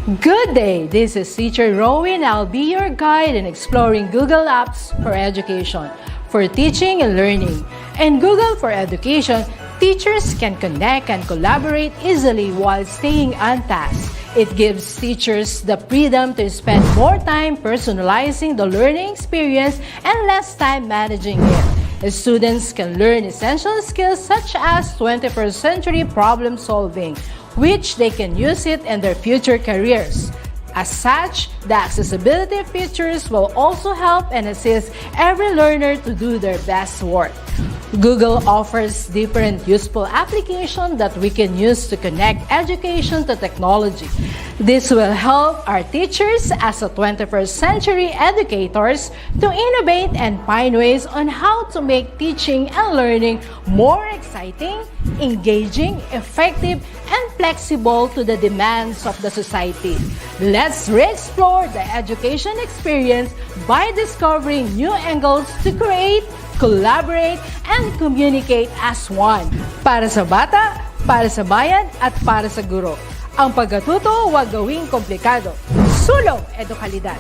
Good day, this is Teacher Rowan. I'll be your guide in exploring Google Apps for Education, for teaching and learning. In Google for Education, teachers can connect and collaborate easily while staying on task. It gives teachers the freedom to spend more time personalizing the learning experience and less time managing it. Students can learn essential skills such as 21st century problem solving, which they can use it in their future careers. As such, the accessibility features will also help and assist every learner to do their best work. Google offers different useful applications that we can use to connect education to technology. This will help our teachers as a 21st century educators to innovate and find ways on how to make teaching and learning more exciting, engaging, effective, and flexible to the demands of the society. Let's re-explore the education experience by discovering new angles to create, collaborate, and communicate as one. Para sa bata, para sa bayan, at para sa guro. Ang pagkatuto huwag gawing komplikado. Sulong edukalidad.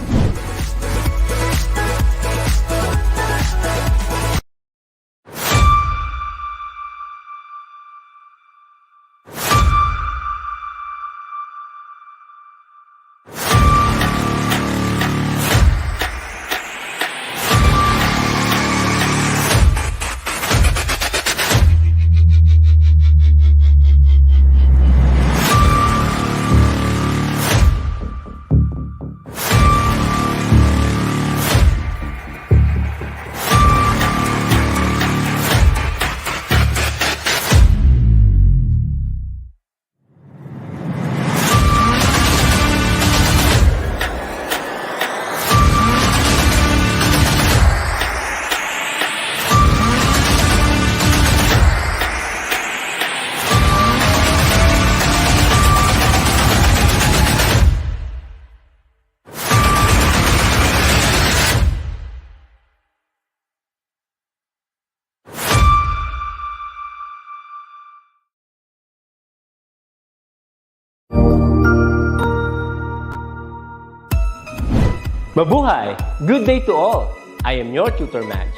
Mabuhay! Good day to all! I am your tutor Madge.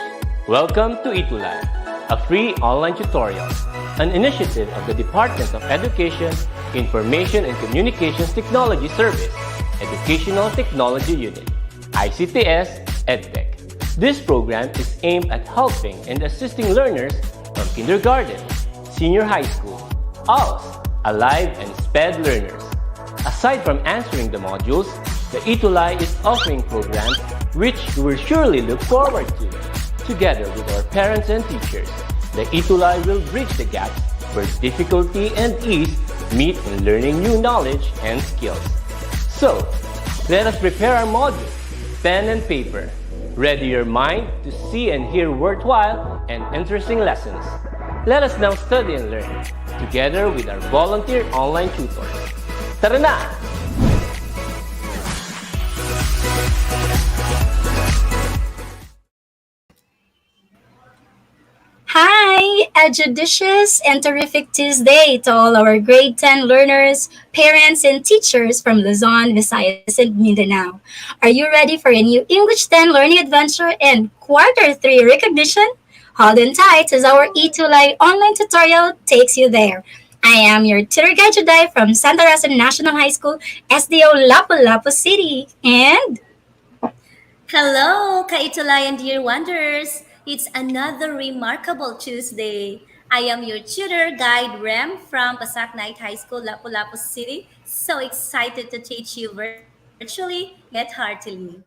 Welcome to ETUlay, a free online tutorial, an initiative of the Department of Education, Information and Communications Technology Service, Educational Technology Unit, ICTS EdTech. This program is aimed at helping and assisting learners from kindergarten, senior high school, ALS, Alive, and SPED learners. Aside from answering the modules, the ETUlay is offering programs which you will surely look forward to. Together with our parents and teachers, the ETUlay will bridge the gaps where difficulty and ease meet in learning new knowledge and skills. So, let us prepare our modules, pen and paper. Ready your mind to see and hear worthwhile and interesting lessons. Let us now study and learn, together with our volunteer online tutors. Tara na! Hi! A judicious and terrific Tuesday to all our grade 10 learners, parents, and teachers from Luzon, Visayas, and Mindanao. Are you ready for a new English 10 learning adventure and Quarter 3 recognition? Hold on tight as our ETUlay online tutorial takes you there. I am your tutor guide today from Santa Rosa National High School, SDO Lapu-Lapu City, and Hello, Kaitulay and dear wonders! It's another remarkable Tuesday. I am your tutor guide Rem from Pasak Night High School, Lapu-Lapu City. So excited to teach you virtually yet heartily.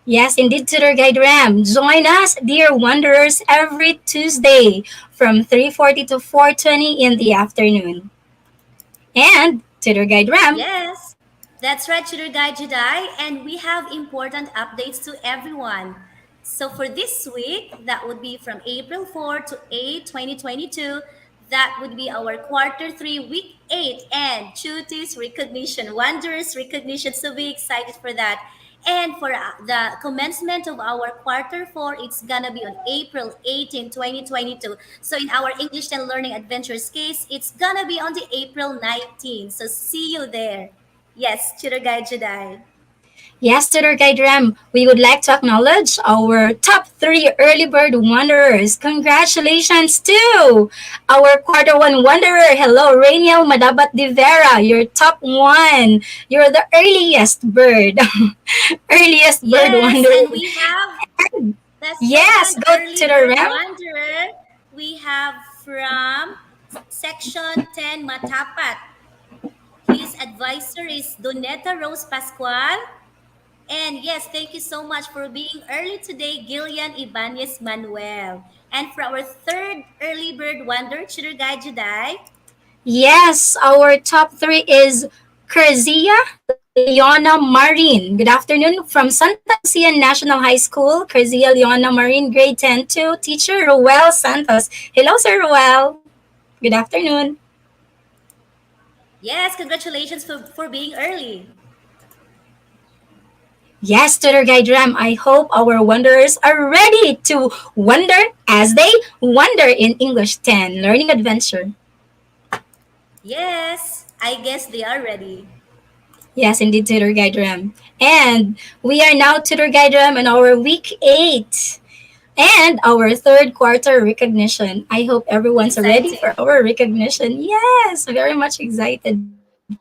yes, indeed, Tutor Guide Ram. Join us, dear wanderers, every Tuesday from 3:40 to 4:20 in the afternoon. And Tutor Guide Ram. Yes, that's right, tutor guide Jedi, and we have important updates to everyone. So for this week, that would be from April 4 to 8, 2022. That would be our quarter 3, week 8, and Chutis recognition, wondrous recognition. So be excited for that. And for the commencement of our quarter four, it's gonna be on April 18, 2022. So in our English and Learning Adventures case, it's gonna be on the April 19th. So see you there. Yes, Tutor Guide Jedi. Yes, Tutor Guide Ram, we would like to acknowledge our top three early bird wanderers. Congratulations to our quarter one wanderer. Hello, Rainiel Madabat de Vera. You're top one. You're the earliest bird. Earliest bird Yes, and wanderer. we have the Yes, second go early to the bird Ram. wanderer. We have from section 10 Matapat. His advisor is Doneta Rose Pascual. And yes, thank you so much for being early today, Gillian Ibanez Manuel. And for our third early bird wonder, Tutor Guide Juday. Yes, our top three is Curzia Leona Marin. Good afternoon from Santa Lucia National High School. Curzia Leona Marin, grade 10 to teacher Ruel Santos. Hello, Sir Ruel. Good afternoon. Yes, congratulations for being early. Yes, Tutor Guide Ram, I hope our wanderers are ready to wonder as they wander in English 10 Learning Adventure. Yes, I guess they are ready. Yes, indeed, Tutor Guide Ram. And we are now Tutor Guide Ram in our week 8 and our third quarter recognition. I hope everyone's ready Exciting. for our recognition. Yes, very much excited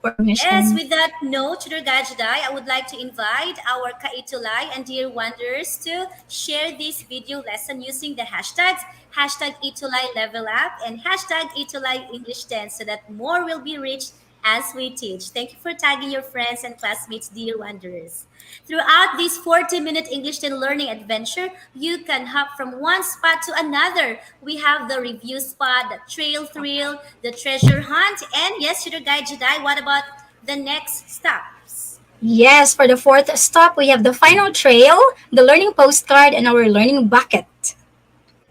for recognition. Yes, with that note, Tutor Gajday, I would like to invite our Kaitulay and dear wanderers to share this video lesson using the hashtags #ETUlay Level Up and #ETUlay English 10 so that more will be reached as we teach. Thank you for tagging your friends and classmates, dear wanderers. Throughout this 40-minute English 10 learning adventure, you can hop from one spot to another. We have the review spot, the trail thrill, the treasure hunt, and yes, Tutor Guide Jedi, what about the next stops? Yes, for the fourth stop, we have the final trail, the learning postcard, and our learning bucket.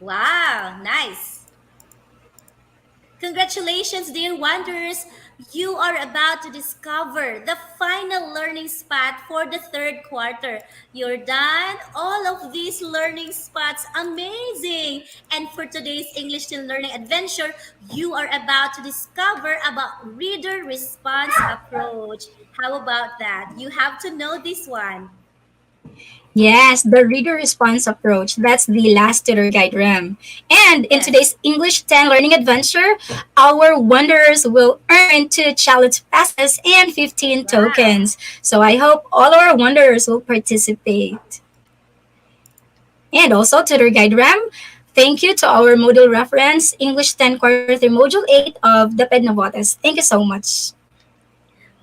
Wow, nice. Congratulations, dear wanderers. You are about to discover the final learning spot for the third quarter. You're done. All of these learning spots, amazing. And for today's English to Learning adventure, you are about to discover about reader response approach. How about that? You have to know this one. Yes, the reader response approach. That's the last tutor guide RAM. And in Yes. today's English 10 learning adventure, our wanderers will earn 2 challenge passes and 15 Wow. tokens. So I hope all our wanderers will participate. And also, tutor guide RAM, thank you to our module reference, English 10 Quarter 3 Module 8 of DepEd Navotas. Thank you so much.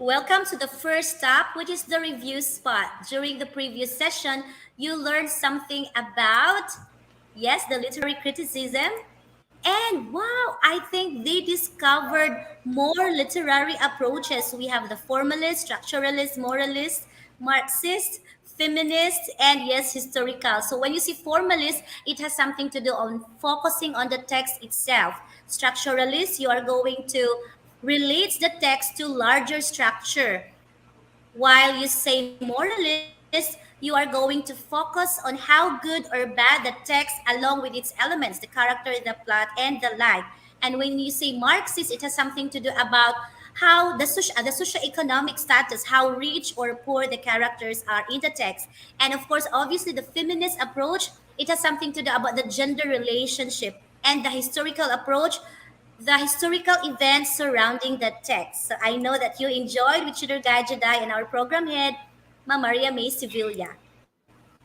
Welcome to the first stop, which is the review spot. During the previous session, you learned something about, yes, the literary criticism. And wow, I think they discovered more literary approaches. We have the formalist, structuralist, moralist, Marxist, feminist, and yes, historical. So when you see formalist, it has something to do on focusing on the text itself. Structuralist, you are going to relate the text to larger structure. While you say moralist, you are going to focus on how good or bad the text along with its elements, the character, the plot, and the like. And when you say Marxist, it has something to do about how the socioeconomic status, how rich or poor the characters are in the text. And of course, obviously, the feminist approach, it has something to do about the gender relationship. And the historical approach, the historical events surrounding the text. So I know that you enjoyed with Tutor Guide Jedi and our program head, Ma Maria May Sevilla.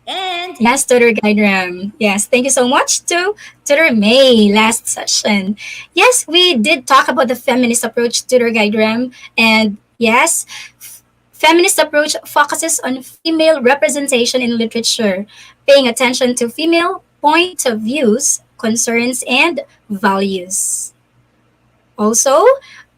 And Yes, Tutor Guide Ram. Yes, thank you so much to Tutor May last session. Yes, we did talk about the feminist approach, Tutor Guide Ram. And yes, feminist approach focuses on female representation in literature, paying attention to female point of views, concerns, and values. Also,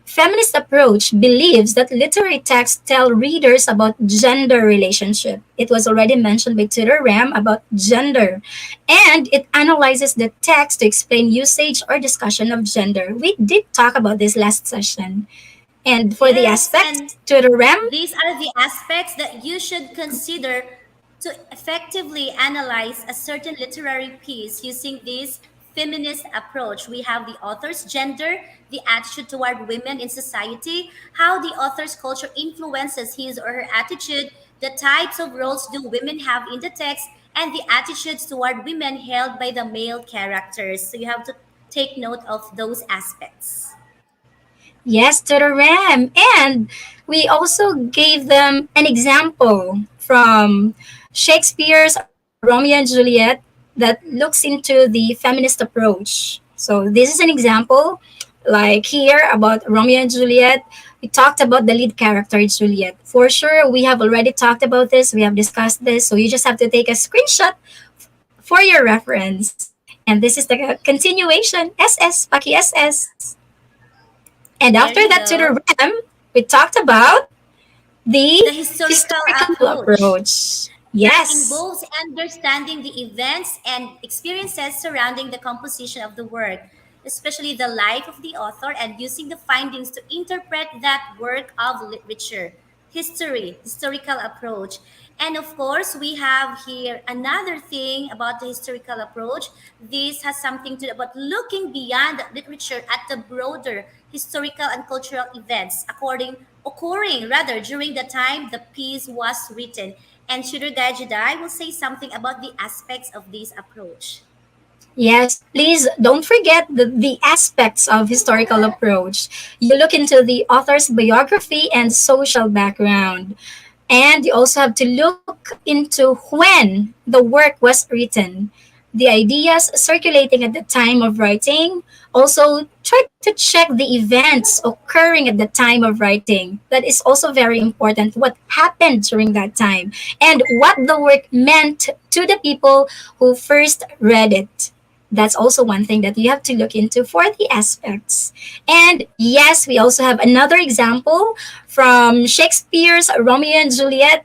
feminist approach believes that literary texts tell readers about gender relationship. It was already mentioned by Tutor Ram about gender, and it analyzes the text to explain usage or discussion of gender. We did talk about this last session. And for the yes, and aspects, Tutor Ram, these are the aspects that you should consider to effectively analyze a certain literary piece using this feminist approach. We have the author's gender, the attitude toward women in society, how the author's culture influences his or her attitude, the types of roles do women have in the text, and the attitudes toward women held by the male characters. So you have to take note of those aspects. Yes, to the RAM. And we also gave them an example from Shakespeare's Romeo and Juliet that looks into the feminist approach. So this is an example, like here about Romeo and Juliet. We talked about the lead character, Juliet. For sure, we have already talked about this. We have discussed this. So you just have to take a screenshot for your reference. And this is the continuation, SS, Paki SS. And There after you that, to the go. RAM, we talked about the The historical historical approach approach. that Yes. involves understanding the events and experiences surrounding the composition of the work, especially the life of the author, and using the findings to interpret that work of literature. Historical approach. And of course, we have here another thing about the historical approach. This has something to do about looking beyond literature at the broader historical and cultural events occurring rather during the time the piece was written. And Shooter Guy Jedi will say something about the aspects of this approach. Yes, please don't forget the aspects of historical approach. You look into the author's biography and social background. And you also have to look into when the work was written, the ideas circulating at the time of writing. Also, try to check the events occurring at the time of writing. That is also very important. What happened during that time and what the work meant to the people who first read it. That's also one thing that you have to look into for the aspects. And yes, we also have another example from Shakespeare's Romeo and Juliet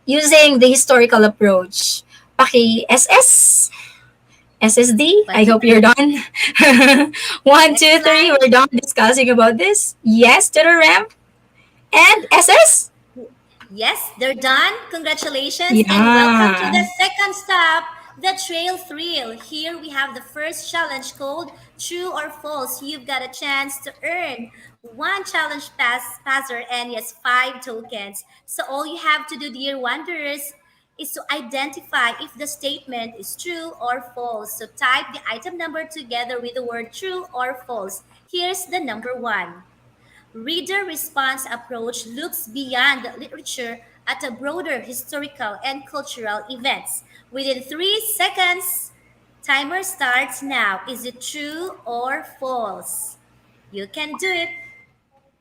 using the historical approach. Paki SS, SSD, I One, two, hope you're three. done. One, Next two, three, slide. we're done discussing about this. Yes to the ramp. And SS? Yes, they're done. Congratulations and welcome to Yeah. the second stop, the trail thrill. Here we have the first challenge called True or False. You've got a chance to earn one challenge passer and yes, 5 tokens. So all you have to do, dear wanderers, is to identify if the statement is true or false. So type the item number together with the word true or false. Here's the number one. Reader response approach looks beyond literature at a broader historical and cultural events. Within 3 seconds, timer starts now. Is it true or false? You can do it.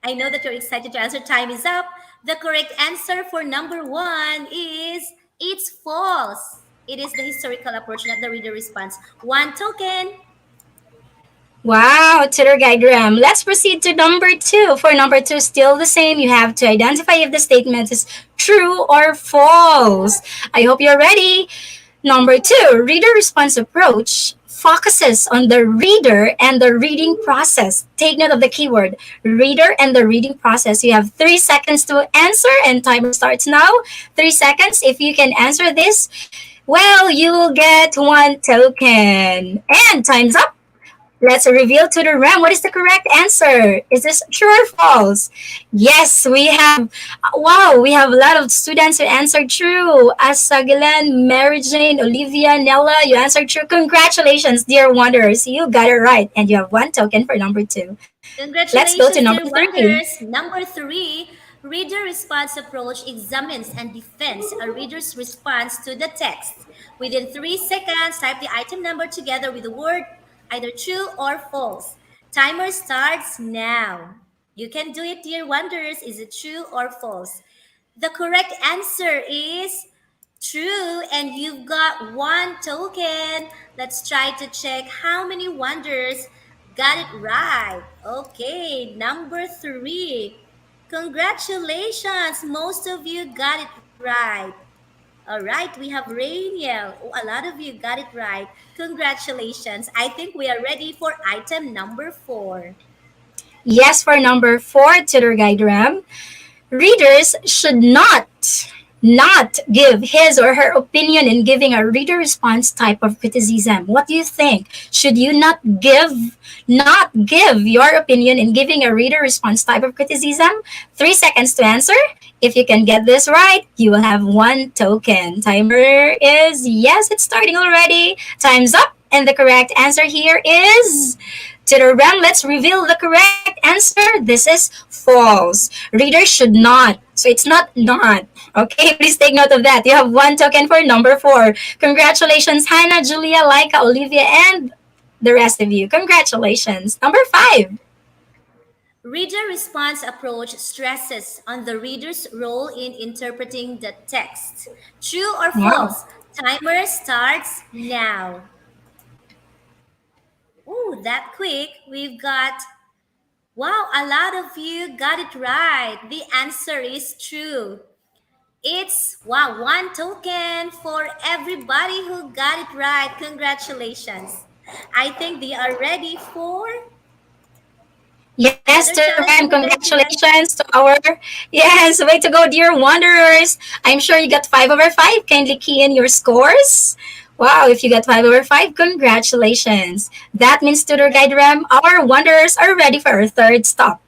I know that you're excited to answer. Time is up. The correct answer for number one is it's false. It is the historical approach, not the reader response. 1 token. Wow, tutor guide Ram. Let's proceed to number two. For number two, still the same. You have to identify if the statement is true or false. I hope you're ready. Number two, reader response approach focuses on the reader and the reading process. Take note of the keyword reader and the reading process. You have 3 seconds to answer, and timer starts now. 3 seconds. If you can answer this, well, you will get one token. And time's up. Let's reveal to the RAM what is the correct answer. Is this true or false? Yes, we have. Wow, we have a lot of students who answered true. Asagilan, Mary Jane, Olivia, Nella, you answered true. Congratulations, dear wanderers. You got it right, and you have one token for number two. Let's go to number Congratulations, dear three. wonders. Number three, reader response approach examines and defends a reader's response to the text. Within 3 seconds, type the item number together with the word either true or false. Timer starts now. You can do it, dear wonders. Is it true or false? The correct answer is true, and you've got 1 token. Let's try to check how many wonders got it right. Okay, number three. Congratulations, most of you got it right. All right, we have Rainiel. Oh, a lot of you got it right. Congratulations. I think we are ready for item number four. Yes, for number four, tutor guide RAM. Readers should not not give his or her opinion in giving a reader response type of criticism? What do you think? Should you not give your opinion in giving a reader response type of criticism? 3 seconds to answer. If you can get this right, you will have one token. Timer is, yes, it's starting already. Time's up. And the correct answer here is, to the RAM, let's reveal the correct answer. This is false. Readers should not. So it's not. Okay, please take note of that. You have one token for number 4. Congratulations, Hannah, Julia, Laika, Olivia, and the rest of you. Congratulations. Number 5. Reader response approach stresses on the reader's role in interpreting the text. True or Wow. false? Timer starts now. Ooh, that quick. We've got, wow, a lot of you got it right. The answer is true. It's, wow, one token for everybody who got it right. Congratulations. I think they are ready for Yes, another to challenge Ren, over there, July. congratulations to our, yes, way to go, dear wanderers. I'm sure you got 5 over 5. Kindly key in your scores. Wow, if you got 5 over 5, congratulations. That means, Tutor Yes, Guide Ram, our wanderers are ready for our third stop,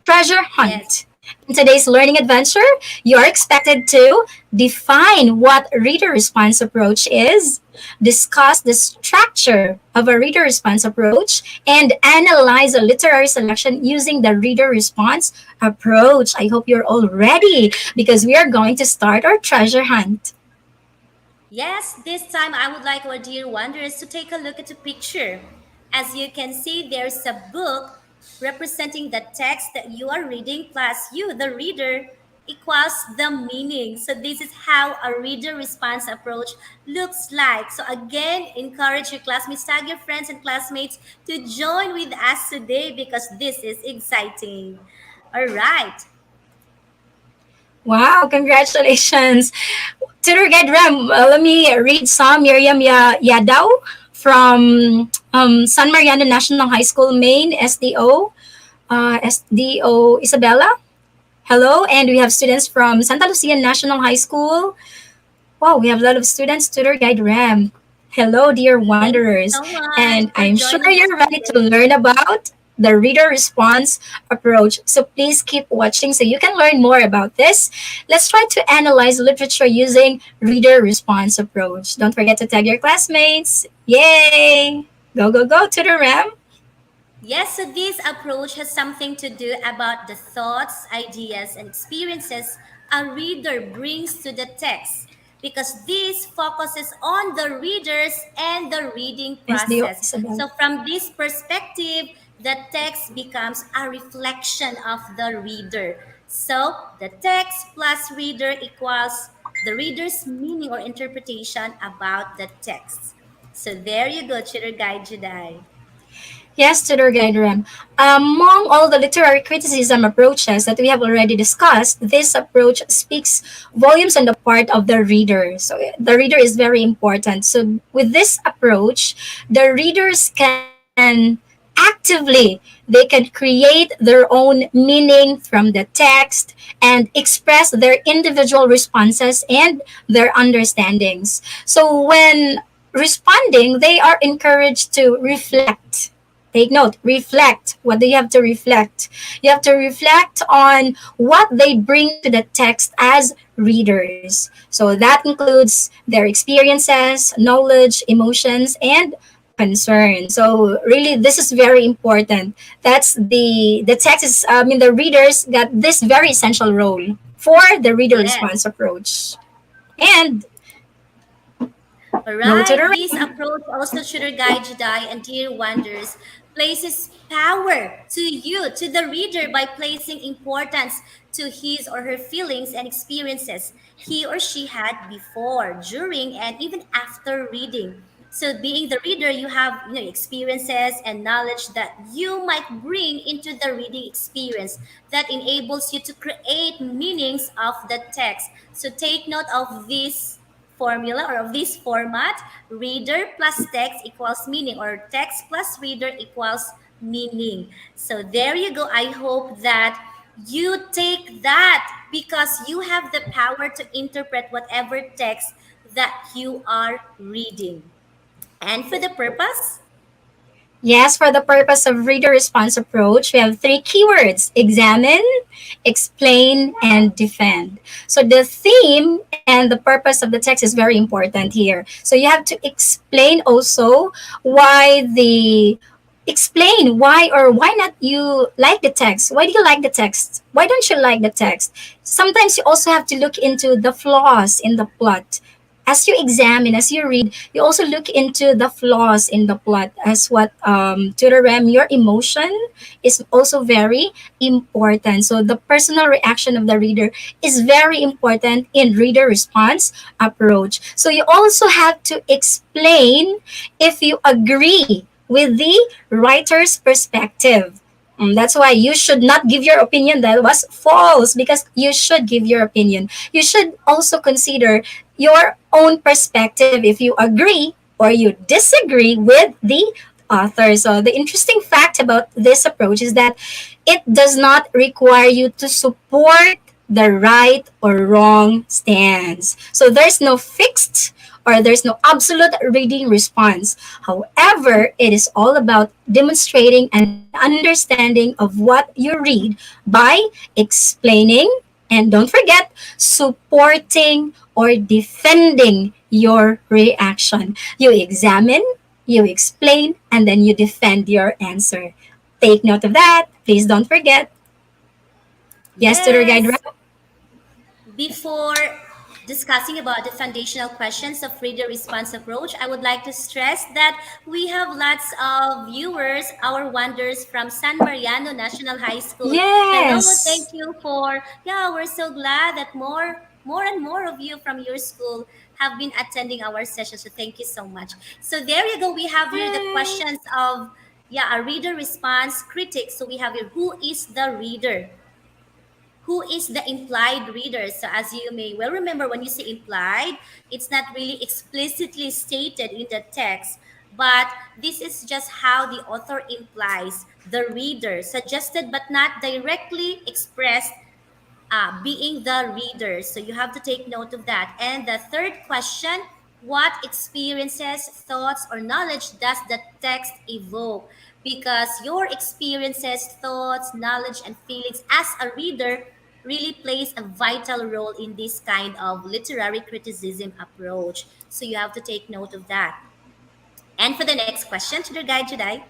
treasure yes. hunt. In today's learning adventure, you are expected to define what reader response approach is, discuss the structure of a reader response approach, and analyze a literary selection using the reader response approach. I hope you're all ready because we are going to start our treasure hunt. Yes, this time I would like our dear wanderers to take a look at the picture. As you can see, there's a book representing the text that you are reading plus you, the reader, equals the meaning. So this is how a reader response approach looks like. So again, encourage your classmates, tag your friends and classmates to join with us today because this is exciting. All right. Wow, congratulations. Tutor Guide Ram, let me read some. Miriam Yadaw from San Mariano National High School, Maine, SDO Isabella. Hello, and we have students from Santa Lucia National High School. Wow, we have a lot of students. Tutor Guide Ram. Hello, dear Thank you wanderers. so much And for I'm sure joining us you're ready to today. learn about the reader response approach. So please keep watching so you can learn more about this. Let's try to analyze literature using reader response approach. Don't forget to tag your classmates. Yay! Go, go, go, Tutor Ram. Yes, so this approach has something to do about the thoughts, ideas, and experiences a reader brings to the text because this focuses on the readers and the reading SDO process. Isabella. So from this perspective, the text becomes a reflection of the reader. So the text plus reader equals the reader's meaning or interpretation about the text. So there you go, Tutor Guide Juday. Yes, Tutor Guide Ram. Among all the literary criticism approaches that we have already discussed, this approach speaks volumes on the part of the reader. So the reader is very important. So with this approach, the readers can actively they can create their own meaning from the text and express their individual responses and their understandings. So when responding, they are encouraged to reflect. Take note, reflect. What do you have to reflect? You have to reflect on what they bring to the text as readers. So that includes their experiences, knowledge, emotions, and concern. So really, this is very important. That's the text is. I mean, the readers got this very essential role for the reader Yes. response approach. And All go to right, the this approach also should guide Jedi and dear wonders places power to you, to the reader, by placing importance to his or her feelings and experiences he or she had before, during, and even after reading. So, being the reader, you have experiences and knowledge that you might bring into the reading experience that enables you to create meanings of the text. So, take note of this formula or of this format: reader plus text equals meaning, or text plus reader equals meaning. So there you go. I hope that You take that because you have the power to interpret whatever text that you are reading. And for the purpose, Yes, for the purpose of reader response approach, we have three keywords: examine, explain, and defend. So the theme and the purpose of the text is very important here. So you have to explain also explain why or why not you like the text. Why do you like the text? Why don't you like the text? Sometimes you also have to look into the flaws in the plot. As you examine, as you read, you also look into the flaws in the plot, as what Tutor Rem, your emotion is also very important. So the personal reaction of the reader is very important in reader response approach. So you also have to explain if you agree with the writer's perspective. That's why you should not give your opinion that was false, because you should give your opinion. You should also consider your own perspective if you agree or you disagree with the author. So the interesting fact about this approach is that it does not require you to support the right or wrong stance. So there's no fixed or there's no absolute reading response. However, it is all about demonstrating an understanding of what you read by explaining and, don't forget, supporting or defending your reaction. You examine, you explain, and then you defend your answer. Take note of that. Please don't forget. Yes, Tutor Guide yes, Rep? before discussing about the foundational questions of reader response approach, I would like to stress that we have lots of viewers, our wonders from San Mariano National High School. Hello, thank Yes. you for, yeah, we're so glad that more and more of you from your school have been attending our session. So thank you so much. So there you go. We have here the Hi. questions of, yeah, a reader response critic. So we have here, who is the reader? Who is the implied reader? So, as you may well remember, when you say implied, it's not really explicitly stated in the text, but this is just how the author implies the reader, suggested but not directly expressed, being the reader. So you have to take note of that. And the third question, what experiences, thoughts, or knowledge does the text evoke? Because your experiences, thoughts, knowledge, and feelings as a reader really plays a vital role in this kind of literary criticism approach. So you have to take note of that. And for the next question, to the guide today.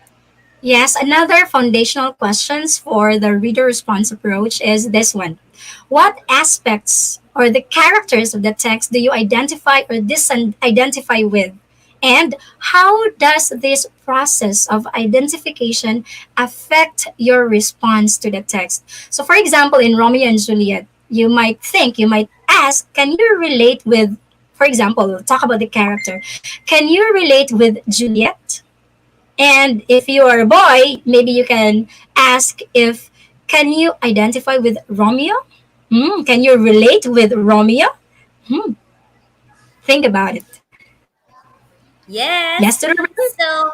Yes, another foundational questions for the reader response approach is this one. What aspects or the characters of the text do you identify or disidentify with? And how does this process of identification affect your response to the text? So, for example, in Romeo and Juliet, you might ask, can you relate with, for example, talk about the character, can you relate with Juliet? And if you are a boy, maybe you can ask if can you identify with Romeo? Can you relate with Romeo? Hmm, think about it. Yes. Yes to the right? So,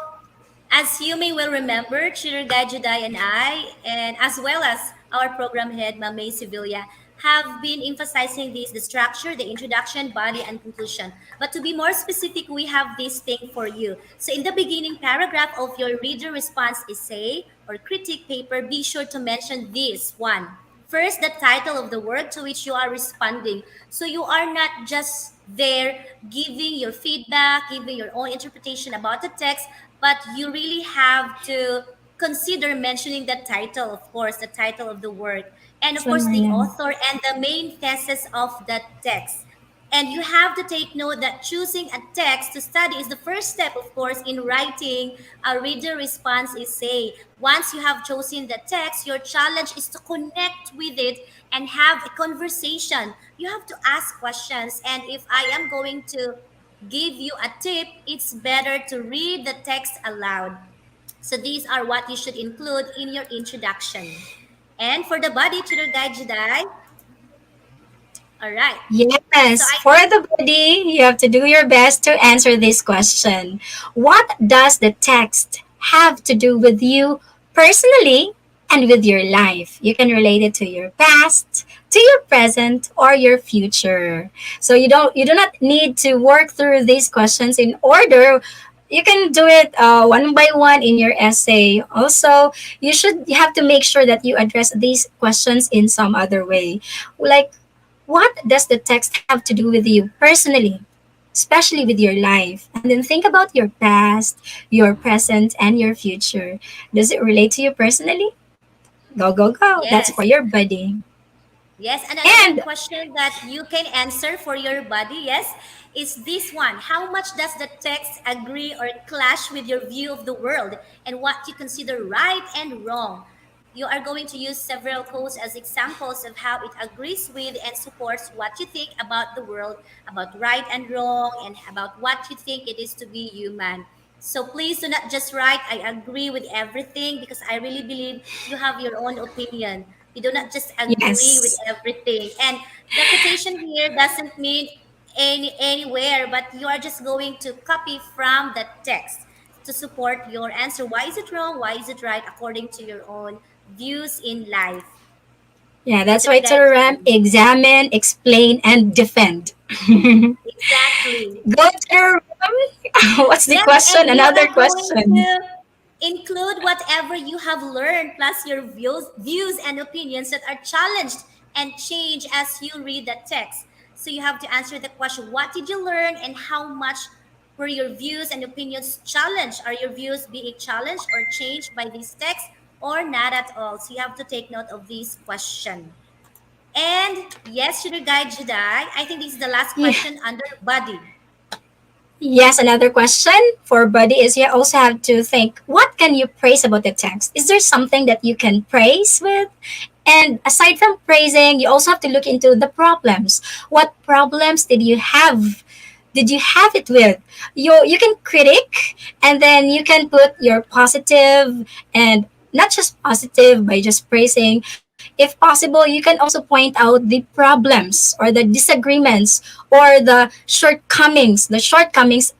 as you may well remember, Tutor Guy Juday and I, and as well as our program head, Mamay Sevilla, have been emphasizing this, the structure, the introduction, body, and conclusion. But to be more specific, we have this thing for you. So in the beginning paragraph of your reader response essay or critique paper, be sure to mention this one. First, the title of the work to which you are responding. So you are not just there giving your feedback, giving your own interpretation about the text, but you really have to consider mentioning the title, of course, the title of the work, and of San course, the Mariano. author and the main thesis of the text. And you have to take note that choosing a text to study is the first step, of course, in writing a reader response essay. Once you have chosen the text, your challenge is to connect with it and have a conversation. You have to ask questions. And if I am going to give you a tip, it's better to read the text aloud. So these are what you should include in your introduction. And for the body, tutor guide Jedi. All right. So Yes, I for the body, you have to do your best to answer this question. What does the text have to do with you personally and with your life. You can relate it to your past, to your present, or your future. So you do not need to work through these questions in order. You can do it one by one in your essay. Also, you have to make sure that you address these questions in some other way. Like, what does the text have to do with you personally, especially with your life? And then think about your past, your present, and your future. Does it relate to you personally? Go, go, go. That's Yes. for your buddy. Yes, and another And question that you can answer for your body, yes, is this one. How much does the text agree or clash with your view of the world and what you consider right and wrong? You are going to use several quotes as examples of how it agrees with and supports what you think about the world, about right and wrong, and about what you think it is to be human. So please do not just write, I agree with everything, because I really believe you have your own opinion. You do not just agree with yes, everything. And the quotation here doesn't mean anywhere, but you are just going to copy from the text to support your answer. Why is it wrong? Why is it right according to your own views in life? yeah, Okay, that's Tutor why Guide Tutoram today. examine, explain, and defend. Go Exactly. Tutoram. What's the Yes, question? and you Another are going question. to include whatever you have learned plus your views and opinions that are challenged and change as you read the text. So you have to answer the question, what did you learn and how much were your views and opinions challenged? Are your views being challenged or changed by this text or not at all? So you have to take note of this question. And yes, Tutor Guide Jedi, I think this is the last Yeah. question under body. Yes, another question for buddy is you also have to think, what can you praise about the text? Is there something that you can praise with? And aside from praising, you also have to look into the problems. What problems did you have? Did you have it with? You can critic, and then you can put your positive, and not just positive by just praising. If possible, you can also point out the problems or the disagreements or the shortcomings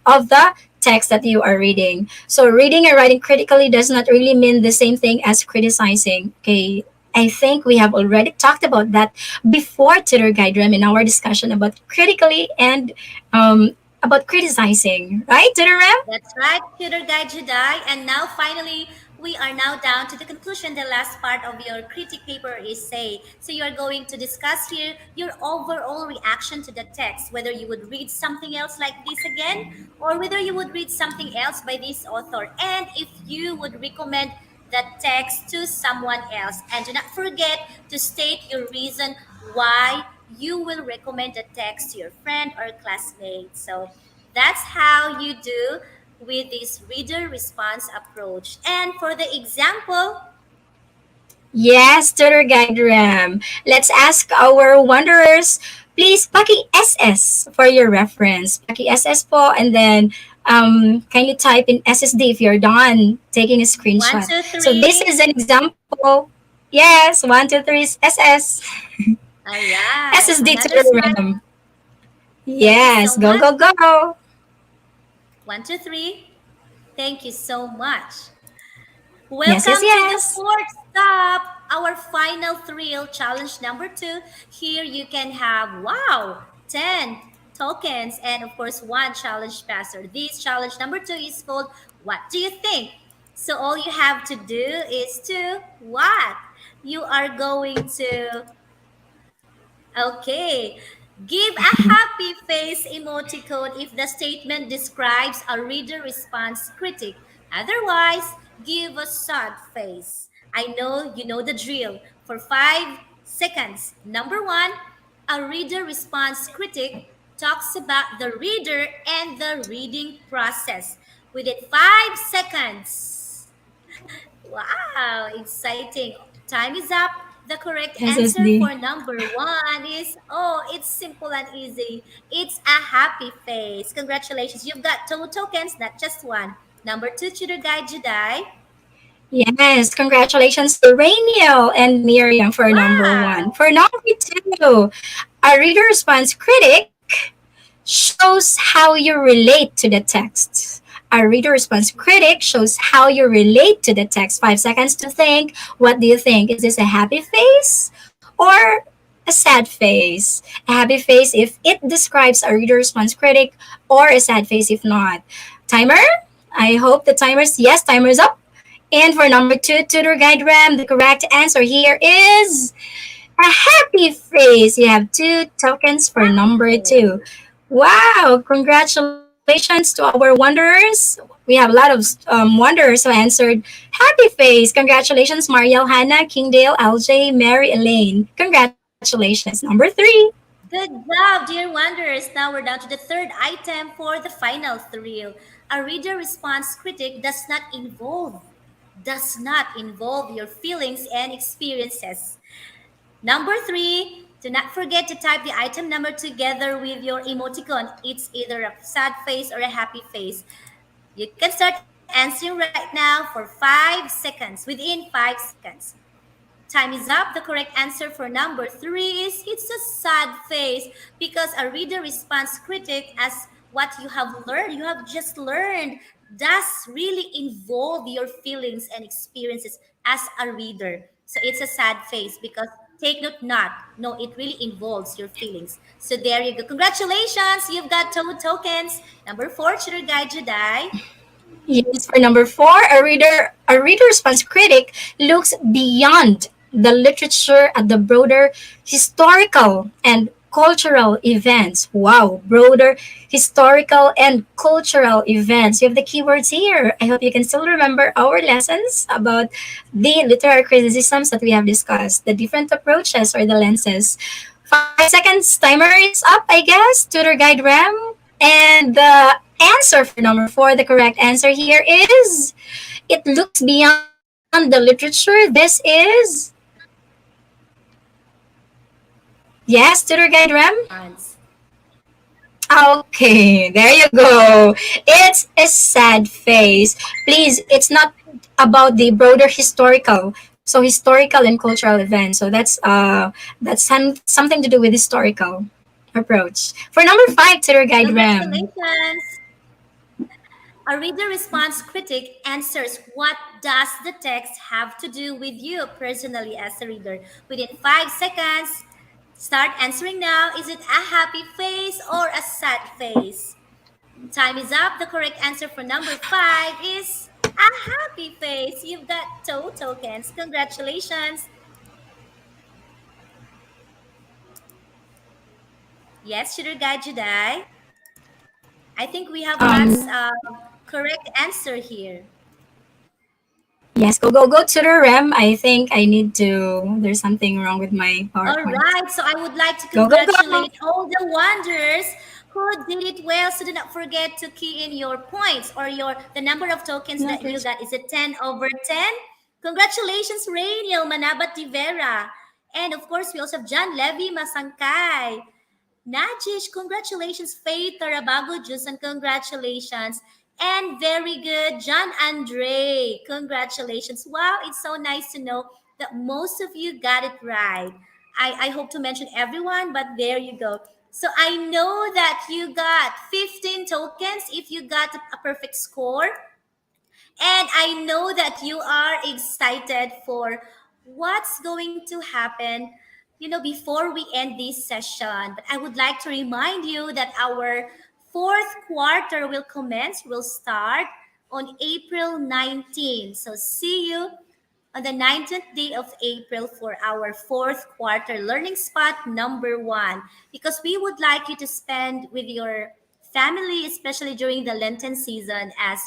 of the text that you are reading. So reading and writing critically does not really mean the same thing as criticizing. Okay, I think we have already talked about that before, Tutor Guide Rem, in our discussion about critically and about criticizing, right, Tutor Rem? That's right, Tutor Guide Jedi. And now, finally, we are now down to the conclusion. The last part of your critic paper essay. So you are going to discuss here your overall reaction to the text, whether you would read something else like this again, or whether you would read something else by this author, and if you would recommend the text to someone else. And do not forget to state your reason why you will recommend the text to your friend or classmate. So that's how you do with this reader response approach. And for the example, Yes, Tutor Guide Ram. Let's ask our wanderers, please paki SS for your reference. Paki SS po, and then kindly type in SSD if you're done taking a one, screenshot. two, So this three. is an example. Yes, 1, 2, 3 is SS. All right, SSD another Tutor smile. Ram. Thank you so Yes, go, much. go, go. One, two, three. Thank you so much. Yes, yes, Welcome to the yes. fourth stop, our final thrill, challenge number 2. Here you can have, wow, 10 tokens and, of course, one challenge passer. This challenge number 2 is called What Do You Think? So all you have to do is to what? You are going to Okay. Give a happy face emoticon if the statement describes a reader response critic. Otherwise, give a sad face. I know you know the drill. For 5 seconds. Number 1, a reader response critic talks about the reader and the reading process. Within 5 seconds. Wow, exciting. Time is up. The correct answer SSD. for number 1 is, oh, it's simple and easy. It's a happy face. Congratulations. You've got two tokens, not just one. Number 2, Tutor Guide Jedi. Yes, congratulations to Rainiel and Miriam for number one. Wow. For number two, a reader response critic shows how you relate to the text. Our reader response critic shows how you relate to the text. 5 seconds to think. What do you think? Is this a happy face or a sad face? A happy face if it describes a reader response critic, or a sad face if not. Timer? I hope the timer's yes, timer's up. And for number two, tutor guide RAM, the correct answer here is a happy face. You have 2 tokens for number two. Wow, congratulations to our wanderers. We have a lot of wanderers who answered happy face. Congratulations, Mariel, Hannah, Kingdale, LJ, Mary, Elaine. Congratulations. Number three. Good job, dear wanderers. Now we're down to the third item for the final thrill. A reader response critic does not involve your feelings and experiences. Number three, do not forget to type the item number together with your emoticon. It's either a sad face or a happy face. You can start answering right now for 5 seconds, within 5 seconds. Time is up. The correct answer for number three is it's a sad face because a reader response critic, as what you have just learned, does really involve your feelings and experiences as a reader. So it's a sad face because take note, not. No, it really involves your feelings. So there you go. Congratulations. You've got two tokens. Number four, Tutor Guide Jedi. Yes, for number four, a reader response critic looks beyond the literature at the broader historical and cultural events. Wow, broader historical and cultural events. You have the keywords here. I hope you can still remember our lessons about the literary criticisms that we have discussed, the different approaches or the lenses. 5 seconds, timer is up, I guess. Tutor Guide RAM. And the answer for number four, the correct answer here is it looks beyond the literature. This is yes, Tutor Guide RAM. Once. Okay, there you go. It's a sad face. Please, it's not about the broader historical. So historical and cultural events. So something to do with historical approach. For number five, Tutor Guide RAM. Congratulations. A reader response critic answers what does the text have to do with you personally as a reader. Within 5 seconds, start answering now. Is it a happy face or a sad face? Time is up. The correct answer for number five is a happy face. You've got two tokens. Congratulations. Yes, Shooter Guide Jedi. I think we have lots Um, of correct answer here. yes, go to the RAM. I think I need to. There's something wrong with my All PowerPoint. right, so I would like to Go. congratulate all the wonders who did it well. So do not forget to key in your points or the number of tokens No, that you there's got. Is it 10 over 10? Congratulations, Rainiel Manabat Tivera. And of course, we also have John Levy Masangkay. Najish, congratulations. Faith Tarabago Jus, and congratulations. And very good, John Andre. Congratulations. Wow, it's so nice to know that most of you got it right. I hope to mention everyone, but there you go. So I know that you got 15 tokens if you got a perfect score. And I know that you are excited for what's going to happen, before we end this session. But I would like to remind you that our fourth quarter will start on April 19th. So see you on the 19th day of April for our fourth quarter learning spot number one, because we would like you to spend with your family, especially during the Lenten season, as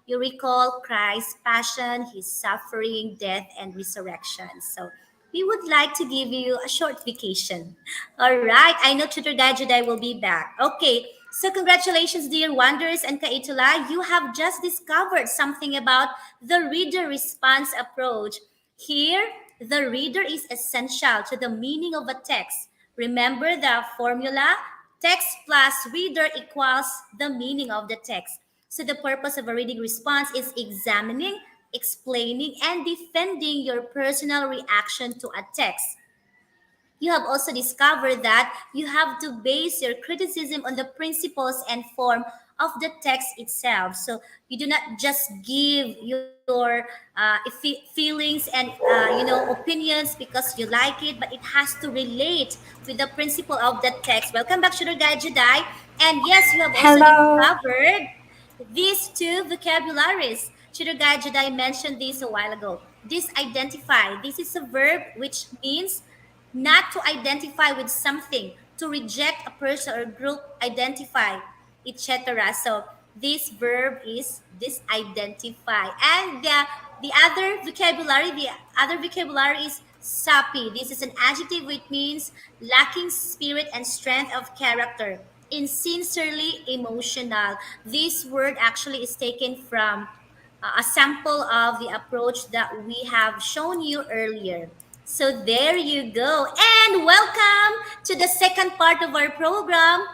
you recall Christ's passion, his suffering, death, and resurrection. So we would like to give you a short vacation. All right. I know Tutor Guide Jedi will be back. Okay. So congratulations, dear Wanderers and Kaitula. You have just discovered something about the reader response approach. Here, the reader is essential to the meaning of a text. Remember the formula? Text plus reader equals the meaning of the text. So the purpose of a reading response is examining, explaining, and defending your personal reaction to a text. you have also discovered that you have to base your criticism on the principles and form of the text itself. So you do not just give your feelings and opinions because you like it, but it has to relate with the principle of the text. Welcome back, Sugar Guide Jedi. And yes, you have also Hello. discovered these two vocabularies. Tutor Guide Jedi mentioned this a while ago. Disidentify. This is a verb which means not to identify with something, to reject a person or group, identify, etc. So this verb is disidentify. And the other vocabulary is sappy. This is an adjective which means lacking spirit and strength of character. Insincerely emotional. This word actually is taken from a sample of the approach that we have shown you earlier. So there you go. And welcome to the second part of our program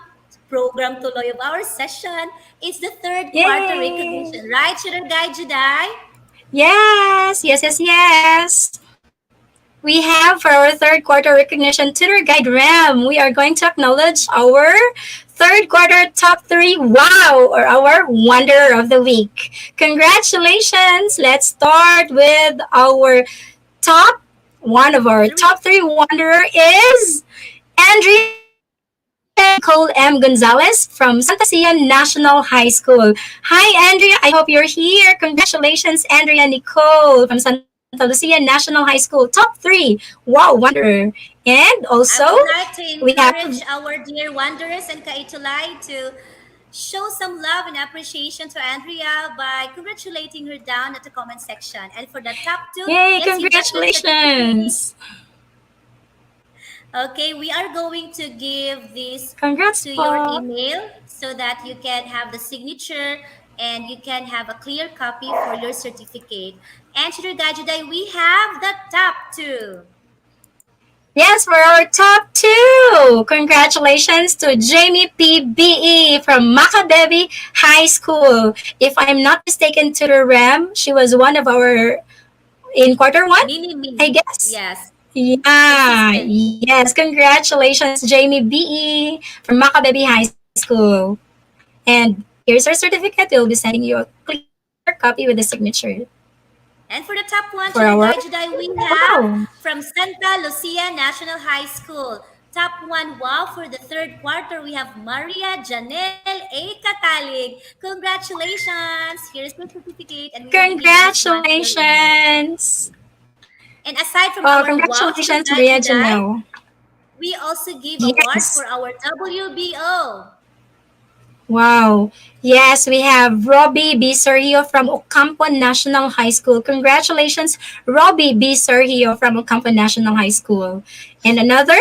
tuloy of our session. It's the third quarter Yay. recognition, right, Shooter Guy Jedi? Yes. We have for our third quarter recognition tutor guide RAM. We are going to acknowledge our third quarter top three wow or our wonder of the week. Congratulations. Let's start with our top one of our Three. top three wanderer is Andrea Nicole M. Gonzalez from Santa Lucia National High School. Hi, Andrea. I hope you're here. Congratulations, Andrea Nicole from Santa Lucia National High School. Top three. Wow, wanderer. And I also, would like to we have, encourage our dear wanderers and Kaitulay to show some love and appreciation to Andrea by congratulating her down at the comment section. And for the top two, yay, yes, you got your certificate. congratulations. Okay, we are going to give this Congrats to your po. email so that you can have the signature and you can have a clear copy for your certificate. And Shooter Gajuday, we have the top two. Yes, for our top two. Congratulations to Jamie PBE from Makabebi High School. If I'm not mistaken, to the RAM, she was one of our in quarter one, Mini I me. guess. Yes, Yeah, consistent. yes. Congratulations, Jamie BE from Makabebi High School. And here's our certificate. We'll be sending you a clear copy with the signature And for the top one, for Shooter our Gajuday, we have wow. from Santa Lucia National High School. Top one, wow, for the third quarter, we have Maria Janelle A. Katalig. Congratulations! Here's your certificate, and we will be giving this one to your email. Congratulations. And aside from Oh, our wow to the congratulations, guy Maria Juday, Janelle. we also give awards Yes. for our WBO. Wow. Yes, we have Robbie B. Sergio from Ocampo National High School. Congratulations, Robbie B. Sergio from Ocampo National High School. And another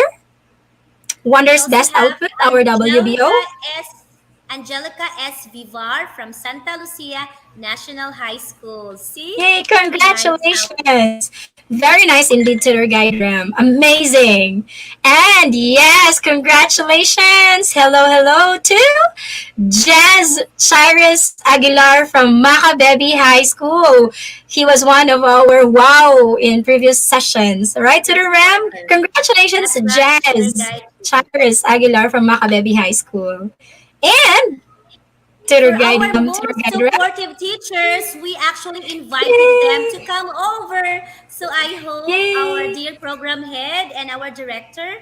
We Wonders also Best have Outfit, our WBO. S. Angelica S. Vivar from Santa Lucia National High School. See, Yay, it's really nice how. congratulations. Very nice indeed, Tutor Guide Ram. Amazing. And yes, congratulations. Hello to Jazz Cyrus Aguilar from Makabebi High School. He was one of our wow in previous sessions. Right, Tutor Ram? Congratulations, That's right, Sugar Jazz Guide. Cyrus Aguilar from Makabebi High School. And For Tutor Guide our Tutor most Guide Ram. supportive teachers, we actually invited them to Yay! come over. So I hope our Yay! dear program head and our director,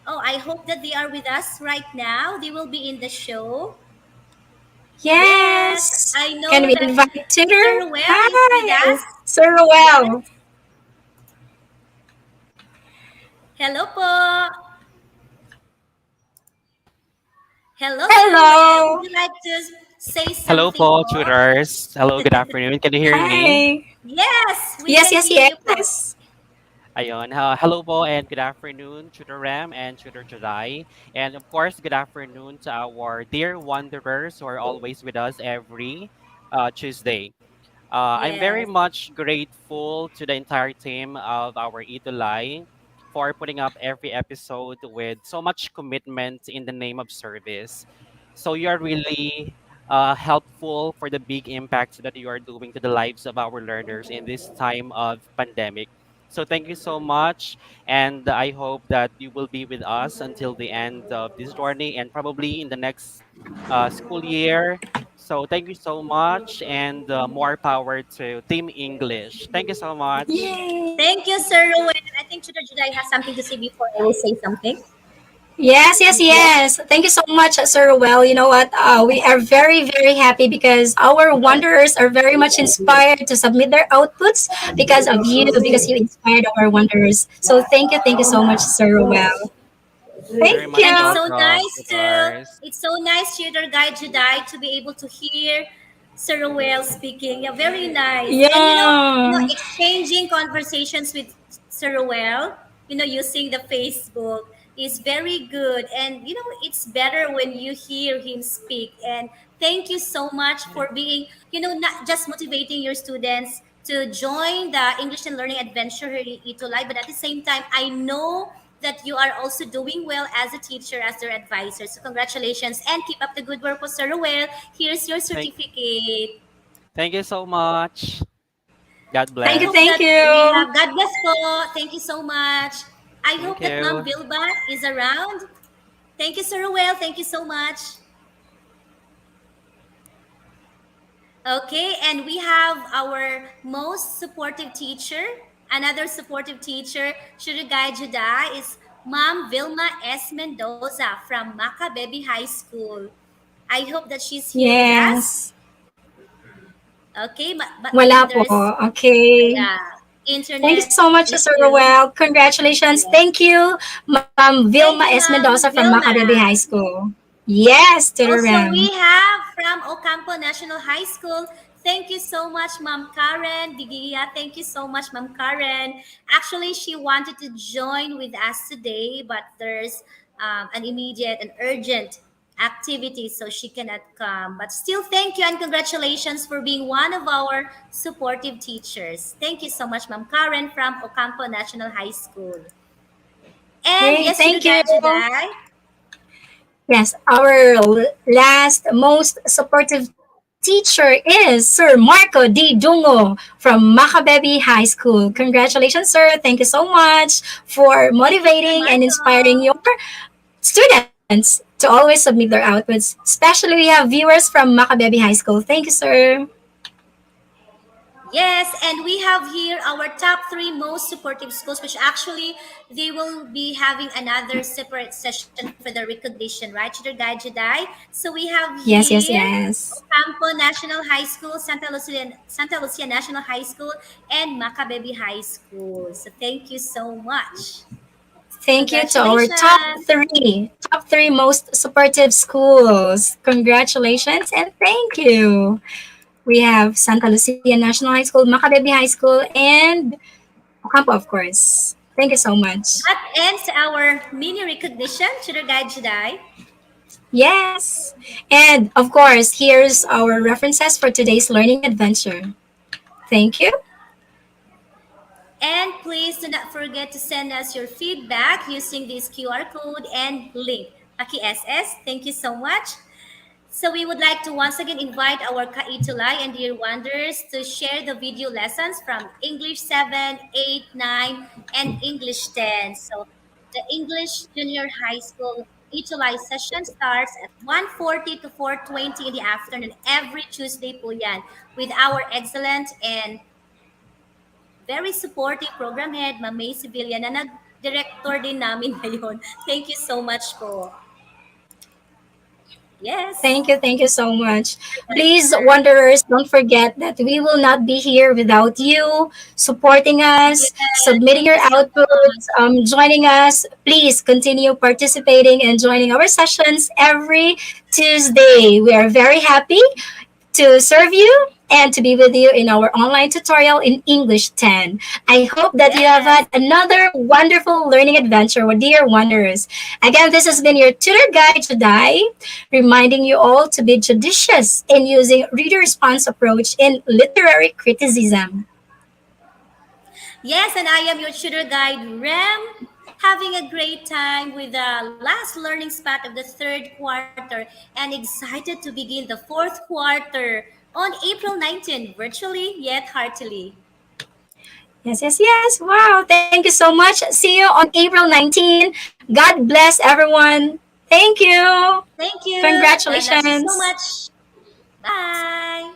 oh, I hope that they are with us right now. They will be in the show. Yes, Yes. I Can know we that invite Sir Tutor? Ruel is with us. Hi, Sir Yes. Well. Hello po. Hello, Sir Ruel. Would Hello. you like to say Hello something po, more? tutors. Hello, good afternoon. Can you hear me? Hi. Yes, we Yes, can yes, hear you po. yes. Ayun. Hello po and good afternoon, Tutor Ram and Tutor July. And of course, good afternoon to our dear wanderers who are always with us every Tuesday. I'm very Yes. much grateful to the entire team of our ETUlay for putting up every episode with so much commitment in the name of service. So you are really helpful for the big impact that you are doing to the lives of our learners in this time of pandemic. So thank you so much. And I hope that you will be with us until the end of this journey and probably in the next school year. So thank you so much and more power to Team English. Thank you so much. Yay! Thank you, Sir Ruel. I think Tutor Juday has something to say before I will say something. Yes, yes, Yes. yes. Thank you so much, Sir. Well, you know what? We are very, very happy because our wanderers are very much inspired to submit their outputs because of you, because you inspired our wanderers. So thank you so much, Sir. Well, Very thank much And it's you. so welcome, nice to tutors. it's so nice, Tutor Guide Juday, to be able to hear Sir Ruel speaking. Yeah, very nice. And Yeah. exchanging conversations with Sir Ruel, using the Facebook is very good. And it's better when you hear him speak. And thank you so much for being, not just motivating your students to join the English and Learning Adventure here in ETUlay, but at the same time, I know that you are also doing well as a teacher, as their advisor. So congratulations and keep up the good work, Sir Ruel. Here's your Thank, certificate. thank you so much. God Thank I you, hope bless. thank that we you. have, God bless po. Thank you so much. I Thank hope that Ma'am you. Vilba is around. Thank you, Sir Ruel. Thank you so much. Okay, and we have our most supportive teacher. Another supportive teacher, Shurigay Juda, is Ma'am Vilma S. Mendoza from Maka Baby High School. I hope that she's here with us. Yes. Okay, but Wala maybe po. there's, Okay. yeah, Thank you internet so much, Sir issue. Roel. Congratulations. Yes. Thank you, Ma'am Vilma Thank you, S. Mendoza Ma'am from Macabebe High Vilma. School. Yes, to the Also, RAM. we have from Ocampo National High School. Thank you so much, Ma'am Karen Bigia. Thank you so much, Ma'am Karen. Actually, she wanted to join with us today, but there's an immediate and urgent activity, so she cannot come. But still, thank you and congratulations for being one of our supportive teachers. Thank you so much, Ma'am Karen from Ocampo National High School. And Hey, yes, thank Juday, you. Juday. Yes, our last most supportive teacher is Sir Marco D. Dungo from Macabebe High School. Congratulations, sir. Thank you so much for Thank you, Sir motivating and inspiring Marco. your students to always submit their outputs. Especially we have viewers from Macabebe High School. Thank you, sir. Yes, and we have here our top three most supportive schools, which actually they will be having another separate session for the recognition, right, Juday? So we have Yes, yes, here yes. Ocampo National High School, Santa Lucia National High School, and Macabebe High School. So thank you so much. Thank you to our Congratulations. top three most supportive schools. Congratulations and thank you. We have Santa Lucia National High School, Macabebe High School, and Ocampo, of course. Thank you so much. That ends our mini recognition, Juday. Yes. And of course, here's our references for today's learning adventure. Thank you. And please do not forget to send us your feedback using this QR code and link. Paki SS, thank you so much. So we would like to once again invite our Kaitulay and Dear Wonders to share the video lessons from English 7, 8, 9, and English 10. So the English Junior High School Itulay session starts at 1:40 to 4:20 in the afternoon every Tuesday po yan with our excellent and very supportive program head, Ma'am May Sevilla, na nag-director din namin ngayon. Thank you so much po. Yes. Thank you so much. Please, Director. Wanderers, don't forget that we will not be here without you supporting us, Yes, submitting thank your you so outputs, much. joining us. Please continue participating and joining our sessions every Tuesday. We are very happy to serve you and to be with you in our online tutorial in English 10. I hope that you have Yes. had another wonderful learning adventure with dear wanderers. Again, this has been your tutor guide today, reminding you all to be judicious in using reader response approach in literary criticism. Yes, and I am your tutor guide, Rem, having a great time with the last learning spot of the third quarter and excited to begin the fourth quarter on April 19th, virtually yet heartily. Yes, yes, yes. Wow. Thank you so much. See you on April 19. God bless everyone. Thank you. Thank you. God bless you so Congratulations. much. Bye.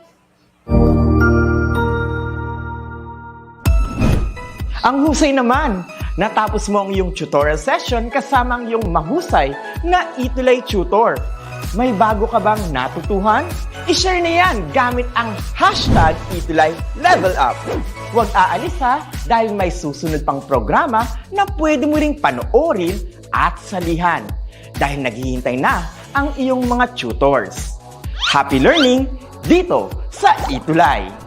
Ang husay naman! Natapos mo ang iyong tutorial session kasama ang iyong mahusay na ETUlay tutor. May bago ka bang natutuhan? I-share na yan gamit ang hashtag #ETUlayLevelUp. Huwag aalis ha dahil may susunod pang programa na pwede mo ring panoorin at salihan dahil naghihintay na ang iyong mga tutors. Happy learning dito sa ETUlay!